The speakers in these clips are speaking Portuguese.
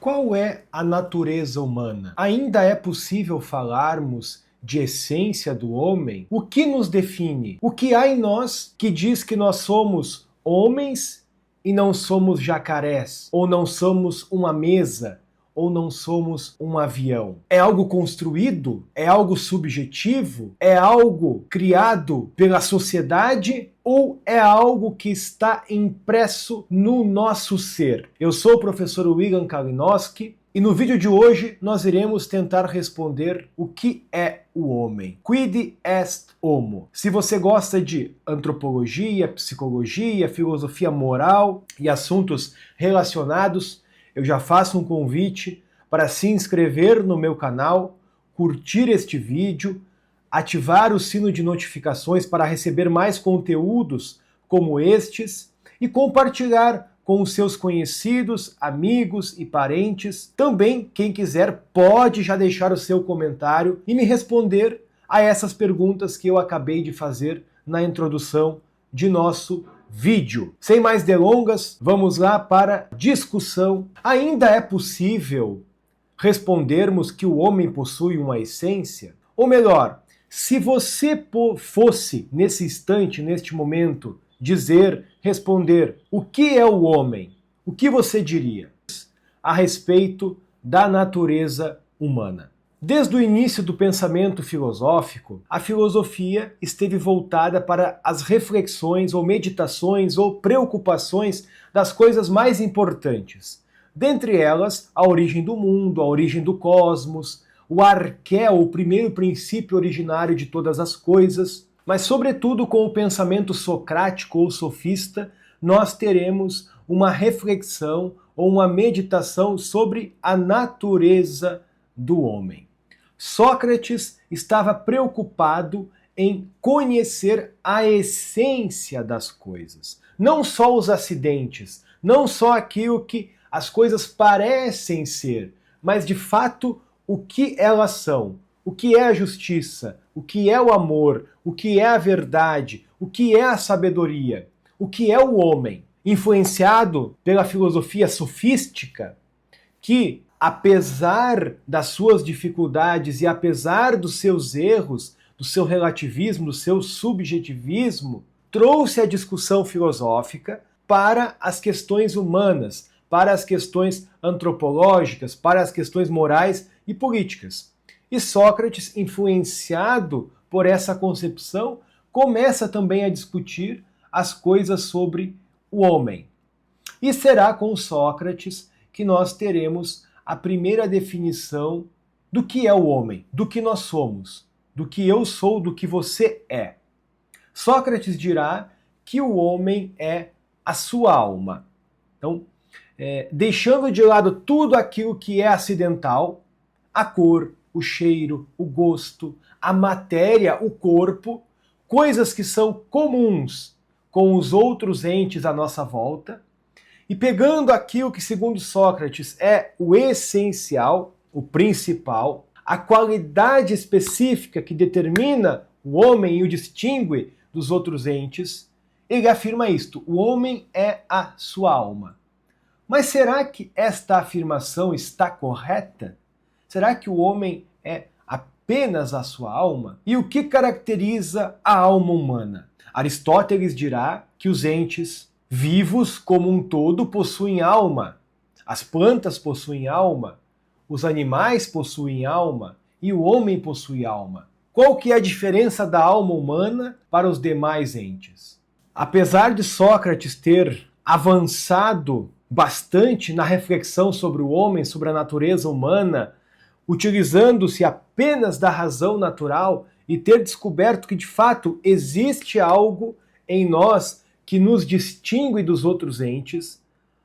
Qual é a natureza humana? Ainda é possível falarmos de essência do homem? O que nos define? O que há em nós que diz que nós somos homens e não somos jacarés? Ou não somos uma mesa? Ou não somos um avião? É algo construído? É algo subjetivo? É algo criado pela sociedade? Ou é algo que está impresso no nosso ser? Eu sou o professor William Kalinowski e no vídeo de hoje nós iremos tentar responder o que é o homem. Quid est homo? Se você gosta de antropologia, psicologia, filosofia moral e assuntos relacionados, eu já faço um convite para se inscrever no meu canal, curtir este vídeo, ativar o sino de notificações para receber mais conteúdos como estes e compartilhar com os seus conhecidos, amigos e parentes. Também, quem quiser, pode já deixar o seu comentário e me responder a essas perguntas que eu acabei de fazer na introdução de nosso vídeo. Sem mais delongas, vamos lá para a discussão. Ainda é possível respondermos que o homem possui uma essência? Ou melhor, se você fosse, nesse instante, neste momento, responder o que é o homem, o que você diria a respeito da natureza humana? Desde o início do pensamento filosófico, a filosofia esteve voltada para as reflexões ou meditações ou preocupações das coisas mais importantes. Dentre elas, a origem do mundo, a origem do cosmos, o arqué, o primeiro princípio originário de todas as coisas. Mas, sobretudo, com o pensamento socrático ou sofista, nós teremos uma reflexão ou uma meditação sobre a natureza do homem. Sócrates estava preocupado em conhecer a essência das coisas. Não só os acidentes, não só aquilo que as coisas parecem ser, mas de fato o que elas são. O que é a justiça? O que é o amor? O que é a verdade? O que é a sabedoria? O que é o homem? Influenciado pela filosofia sofística, que, apesar das suas dificuldades e apesar dos seus erros, do seu relativismo, do seu subjetivismo, trouxe a discussão filosófica para as questões humanas, para as questões antropológicas, para as questões morais e políticas. E Sócrates, influenciado por essa concepção, começa também a discutir as coisas sobre o homem. E será com Sócrates que nós teremos a primeira definição do que é o homem, do que nós somos, do que eu sou, do que você é. Sócrates dirá que o homem é a sua alma. Então, deixando de lado tudo aquilo que é acidental, a cor, o cheiro, o gosto, a matéria, o corpo, coisas que são comuns com os outros entes à nossa volta, e pegando aquilo que, segundo Sócrates, é o essencial, o principal, a qualidade específica que determina o homem e o distingue dos outros entes, ele afirma isto: o homem é a sua alma. Mas será que esta afirmação está correta? Será que o homem é apenas a sua alma? E o que caracteriza a alma humana? Aristóteles dirá que os entes vivos como um todo possuem alma. As plantas possuem alma, os animais possuem alma e o homem possui alma. Qual que é a diferença da alma humana para os demais entes? Apesar de Sócrates ter avançado bastante na reflexão sobre o homem, sobre a natureza humana, utilizando-se apenas da razão natural e ter descoberto que de fato existe algo em nós que nos distingue dos outros entes,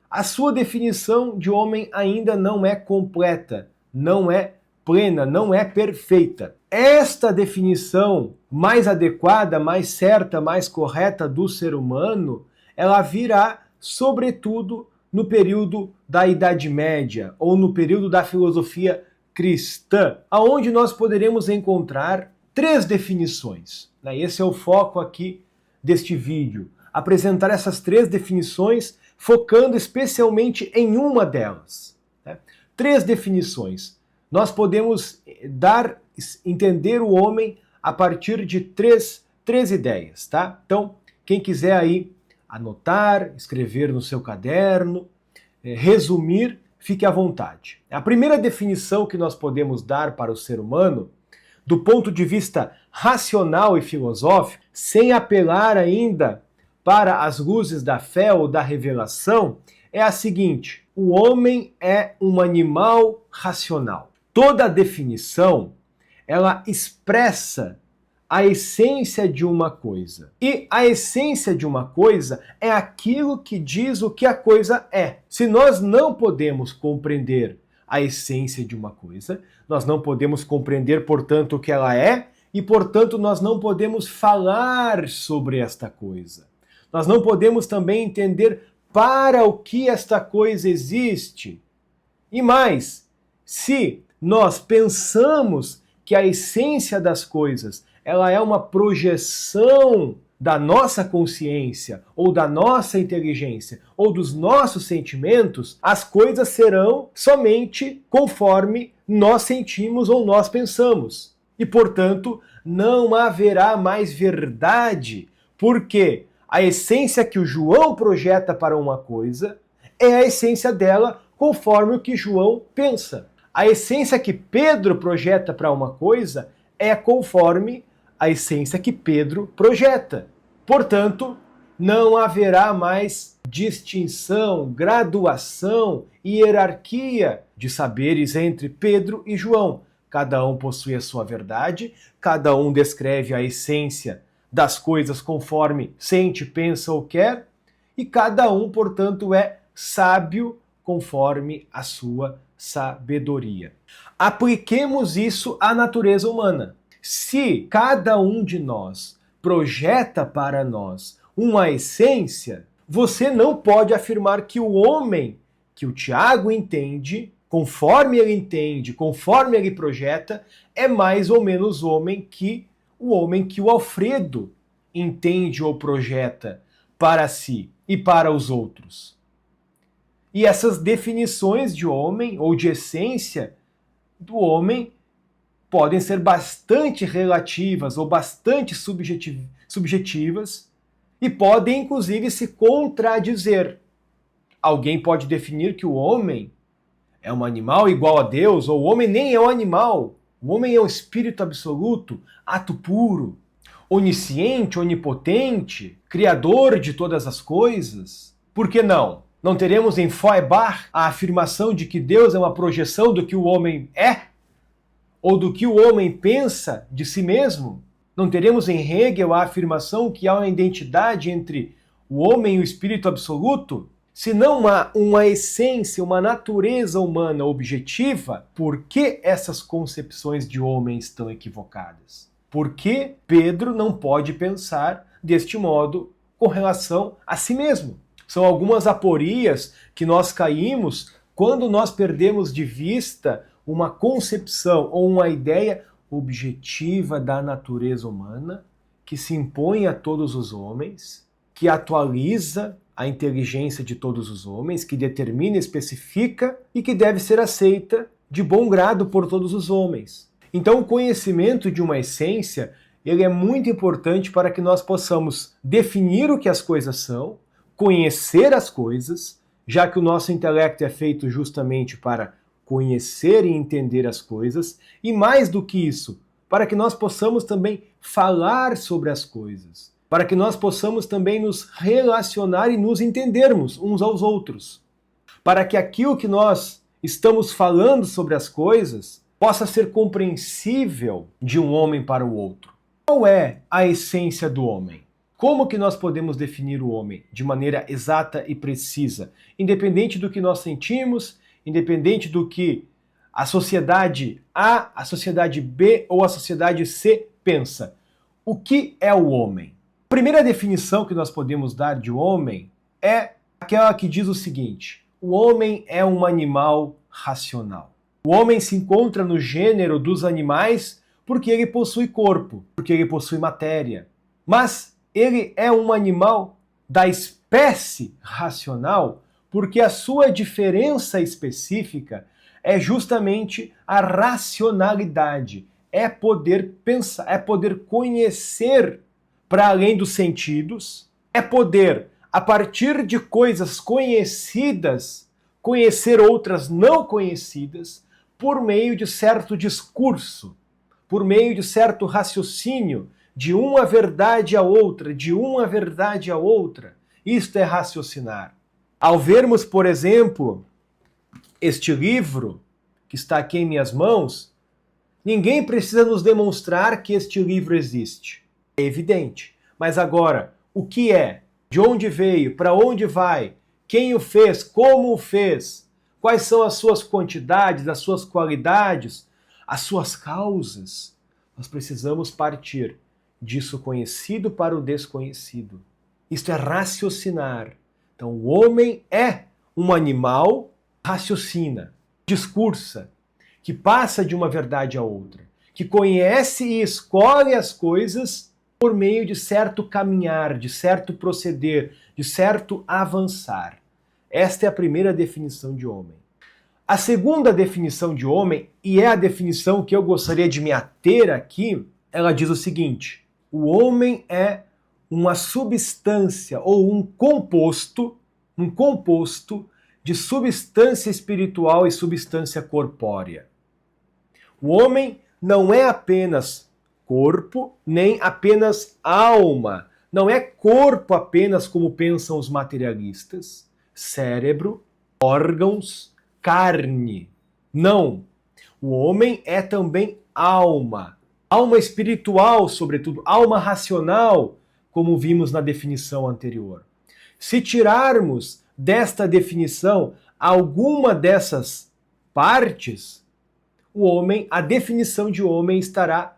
a sua definição de homem ainda não é completa, não é plena, não é perfeita. Esta definição mais adequada, mais certa, mais correta do ser humano, ela virá sobretudo no período da Idade Média ou no período da filosofia cristã, aonde nós poderemos encontrar três definições. Esse é o foco aqui deste vídeo. Apresentar essas três definições, focando especialmente em uma delas. três definições. Nós podemos entender o homem a partir de três ideias, tá? Então, quem quiser aí anotar, escrever no seu caderno, resumir, fique à vontade. A primeira definição que nós podemos dar para o ser humano, do ponto de vista racional e filosófico, sem apelar ainda para as luzes da fé ou da revelação, é a seguinte: o homem é um animal racional. Toda definição, ela expressa a essência de uma coisa. E a essência de uma coisa é aquilo que diz o que a coisa é. Se nós não podemos compreender a essência de uma coisa, nós não podemos compreender, portanto, o que ela é, e, portanto, nós não podemos falar sobre esta coisa. Nós não podemos também entender para o que esta coisa existe. E mais, se nós pensamos que a essência das coisas ela é uma projeção da nossa consciência, ou da nossa inteligência, ou dos nossos sentimentos, as coisas serão somente conforme nós sentimos ou nós pensamos. E, portanto, não haverá mais verdade, porque a essência que o João projeta para uma coisa é a essência dela conforme o que João pensa. A essência que Pedro projeta para uma coisa é conforme a essência que Pedro projeta. Portanto, não haverá mais distinção, graduação e hierarquia de saberes entre Pedro e João. Cada um possui a sua verdade, cada um descreve a essência das coisas conforme sente, pensa ou quer, e cada um, portanto, é sábio conforme a sua sabedoria. Apliquemos isso à natureza humana. Se cada um de nós projeta para nós uma essência, você não pode afirmar que o homem que o Tiago entende, conforme ele projeta, é mais ou menos homem que o Alfredo entende ou projeta para si e para os outros. E essas definições de homem ou de essência do homem podem ser bastante relativas ou bastante subjetivas e podem, inclusive, se contradizer. Alguém pode definir que o homem é um animal igual a Deus, ou o homem nem é um animal. O homem é um espírito absoluto, ato puro, onisciente, onipotente, criador de todas as coisas. Por que não? Não teremos em Feuerbach a afirmação de que Deus é uma projeção do que o homem é? Ou do que o homem pensa de si mesmo? Não teremos em Hegel a afirmação que há uma identidade entre o homem e o espírito absoluto? Se não há uma essência, uma natureza humana objetiva, por que essas concepções de homem estão equivocadas? Por que Pedro não pode pensar deste modo com relação a si mesmo? São algumas aporias que nós caímos quando nós perdemos de vista uma concepção ou uma ideia objetiva da natureza humana que se impõe a todos os homens, que atualiza a inteligência de todos os homens, que determina, especifica e que deve ser aceita de bom grado por todos os homens. Então, o conhecimento de uma essência, ele é muito importante para que nós possamos definir o que as coisas são, conhecer as coisas, já que o nosso intelecto é feito justamente para conhecer e entender as coisas, e mais do que isso, para que nós possamos também falar sobre as coisas, para que nós possamos também nos relacionar e nos entendermos uns aos outros, para que aquilo que nós estamos falando sobre as coisas possa ser compreensível de um homem para o outro. Qual é a essência do homem? Como que nós podemos definir o homem de maneira exata e precisa, independente do que nós sentimos, independente do que a sociedade A, a sociedade B ou a sociedade C pensa? O que é o homem? A primeira definição que nós podemos dar de homem é aquela que diz o seguinte: o homem é um animal racional. O homem se encontra no gênero dos animais porque ele possui corpo, porque ele possui matéria. Mas ele é um animal da espécie racional porque a sua diferença específica é justamente a racionalidade. É poder pensar, é poder conhecer para além dos sentidos, é poder, a partir de coisas conhecidas, conhecer outras não conhecidas, por meio de certo discurso, por meio de certo raciocínio, de uma verdade a outra, de uma verdade a outra. Isto é raciocinar. Ao vermos, por exemplo, este livro que está aqui em minhas mãos, ninguém precisa nos demonstrar que este livro existe. É evidente. Mas agora, o que é? De onde veio? Para onde vai? Quem o fez? Como o fez? Quais são as suas quantidades, as suas qualidades, as suas causas? Nós precisamos partir disso conhecido para o desconhecido. Isto é raciocinar. Então, o homem é um animal, raciocina, discursa, que passa de uma verdade a outra, que conhece e escolhe as coisas por meio de certo caminhar, de certo proceder, de certo avançar. Esta é a primeira definição de homem. A segunda definição de homem, e é a definição que eu gostaria de me ater aqui, ela diz o seguinte: o homem é uma substância ou um composto de substância espiritual e substância corpórea. O homem não é apenas corpo, nem apenas alma. Não é corpo apenas como pensam os materialistas, cérebro, órgãos, carne. Não. O homem é também alma. Alma espiritual, sobretudo, alma racional, como vimos na definição anterior. Se tirarmos desta definição alguma dessas partes, o homem, a definição de homem estará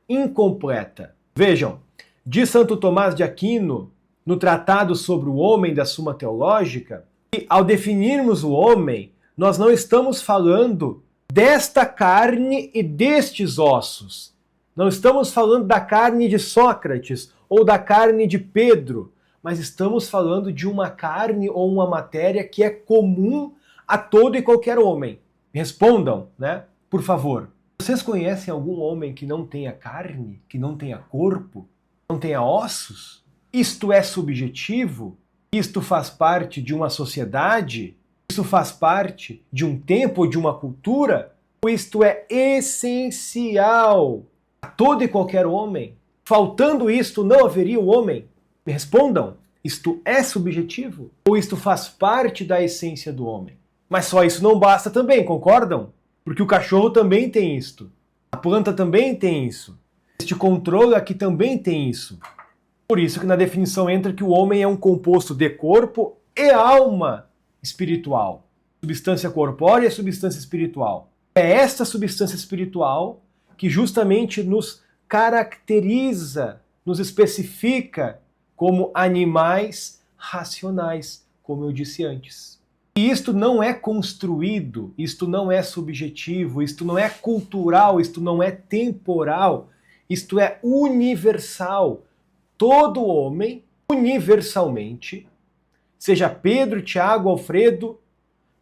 incompleta. Vejam, diz Santo Tomás de Aquino, no Tratado sobre o Homem da Suma Teológica, que ao definirmos o homem, nós não estamos falando desta carne e destes ossos. Não estamos falando da carne de Sócrates ou da carne de Pedro, mas estamos falando de uma carne ou uma matéria que é comum a todo e qualquer homem. Respondam, né? Por favor. Vocês conhecem algum homem que não tenha carne, que não tenha corpo, não tenha ossos? Isto é subjetivo? Isto faz parte de uma sociedade? Isso faz parte de um tempo ou de uma cultura? Ou isto é essencial a todo e qualquer homem? Faltando isto, não haveria o homem? Me respondam, isto é subjetivo? Ou isto faz parte da essência do homem? Mas só isso não basta também, concordam? Porque o cachorro também tem isto. A planta também tem isso. Este controle aqui também tem isso. Por isso que na definição entra que o homem é um composto de corpo e alma espiritual. Substância corpórea e substância espiritual. É esta substância espiritual que justamente nos caracteriza, nos especifica como animais racionais, como eu disse antes. E isto não é construído, isto não é subjetivo, isto não é cultural, isto não é temporal, isto é universal. Todo homem, universalmente, seja Pedro, Tiago, Alfredo,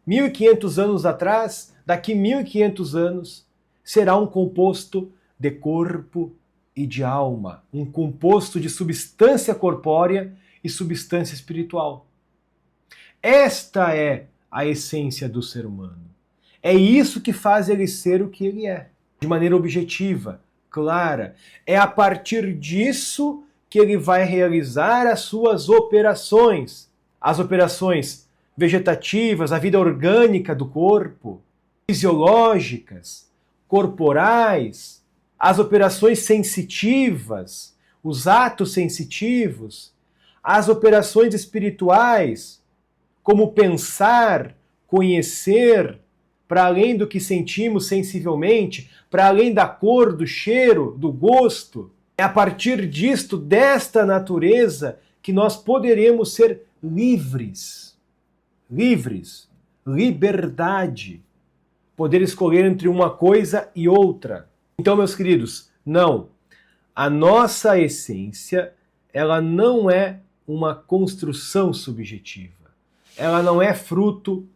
1500 anos atrás, daqui 1500 anos, será um composto de corpo e de alma, um composto de substância corpórea e substância espiritual. Esta é a essência do ser humano. É isso que faz ele ser o que ele é, de maneira objetiva, clara. É a partir disso que ele vai realizar as suas operações. As operações vegetativas, a vida orgânica do corpo, fisiológicas, corporais, as operações sensitivas, os atos sensitivos, as operações espirituais, como pensar, conhecer, para além do que sentimos sensivelmente, para além da cor, do cheiro, do gosto. É a partir disto, desta natureza, que nós poderemos ser livres. Livres. Liberdade. Poder escolher entre uma coisa e outra. Então, meus queridos, não. A nossa essência, ela não é uma construção subjetiva. Ela não é fruto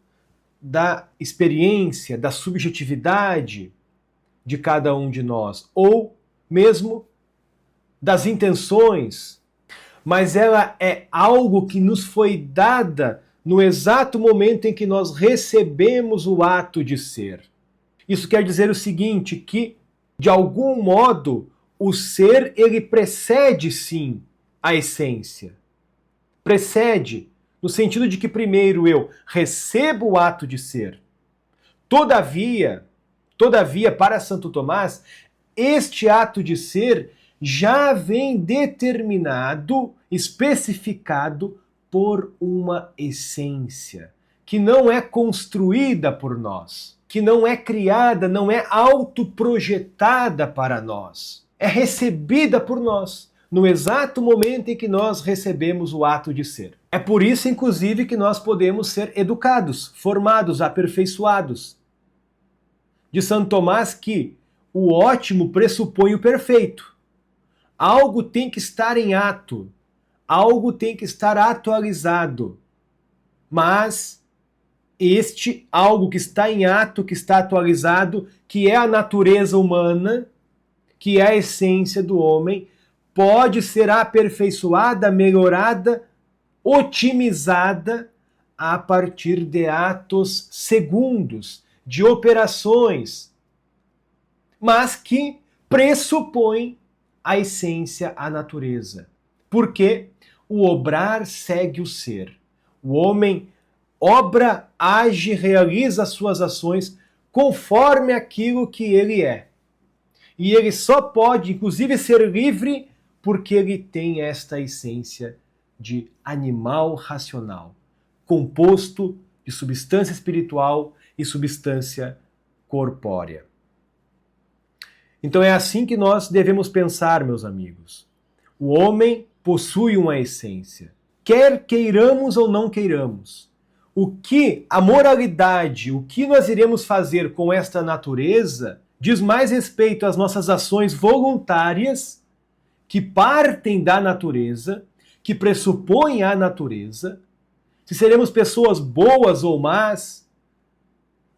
da experiência, da subjetividade de cada um de nós, ou mesmo das intenções, mas ela é algo que nos foi dada no exato momento em que nós recebemos o ato de ser. Isso quer dizer o seguinte, que, de algum modo, o ser, ele precede, sim, a essência. Precede, no sentido de que primeiro eu recebo o ato de ser. Todavia, para Santo Tomás, este ato de ser já vem determinado, especificado por uma essência, que não é construída por nós, que não é criada, não é autoprojetada para nós. É recebida por nós, no exato momento em que nós recebemos o ato de ser. É por isso, inclusive, que nós podemos ser educados, formados, aperfeiçoados. De Santo Tomás que o ótimo pressupõe o perfeito. Algo tem que estar em ato, algo tem que estar atualizado. Mas este algo que está em ato, que está atualizado, que é a natureza humana, que é a essência do homem, pode ser aperfeiçoada, melhorada, otimizada a partir de atos segundos, de operações, mas que pressupõem a essência, a natureza. Porque o obrar segue o ser. O homem obra, age, realiza as suas ações conforme aquilo que ele é. E ele só pode, inclusive, ser livre porque ele tem esta essência de animal racional, composto de substância espiritual e substância corpórea. Então é assim que nós devemos pensar, meus amigos. O homem possui uma essência, quer queiramos ou não queiramos. O que a moralidade, o que nós iremos fazer com esta natureza, diz mais respeito às nossas ações voluntárias, que partem da natureza, que pressupõem a natureza, se seremos pessoas boas ou más,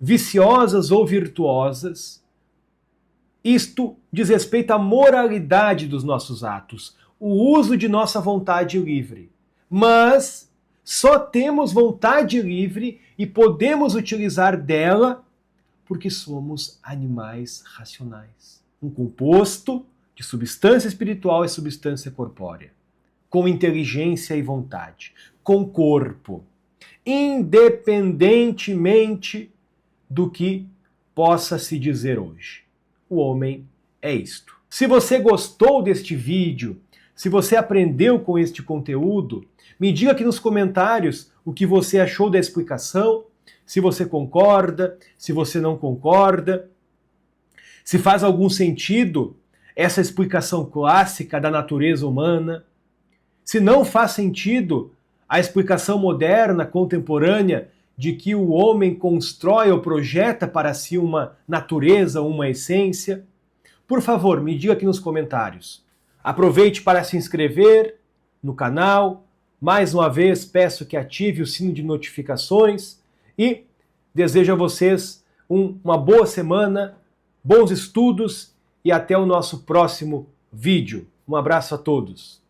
viciosas ou virtuosas. Isto diz respeito à moralidade dos nossos atos, o uso de nossa vontade livre. Mas só temos vontade livre e podemos utilizar dela porque somos animais racionais. Um composto de substância espiritual e substância corpórea, com inteligência e vontade, com corpo, independentemente do que possa se dizer hoje. O homem é isto. Se você gostou deste vídeo, se você aprendeu com este conteúdo, me diga aqui nos comentários o que você achou da explicação, se você concorda, se você não concorda, se faz algum sentido essa explicação clássica da natureza humana, se não faz sentido a explicação moderna, contemporânea, de que o homem constrói ou projeta para si uma natureza, uma essência. Por favor, me diga aqui nos comentários. Aproveite para se inscrever no canal. Mais uma vez, peço que ative o sino de notificações e desejo a vocês uma boa semana, bons estudos e até o nosso próximo vídeo. Um abraço a todos.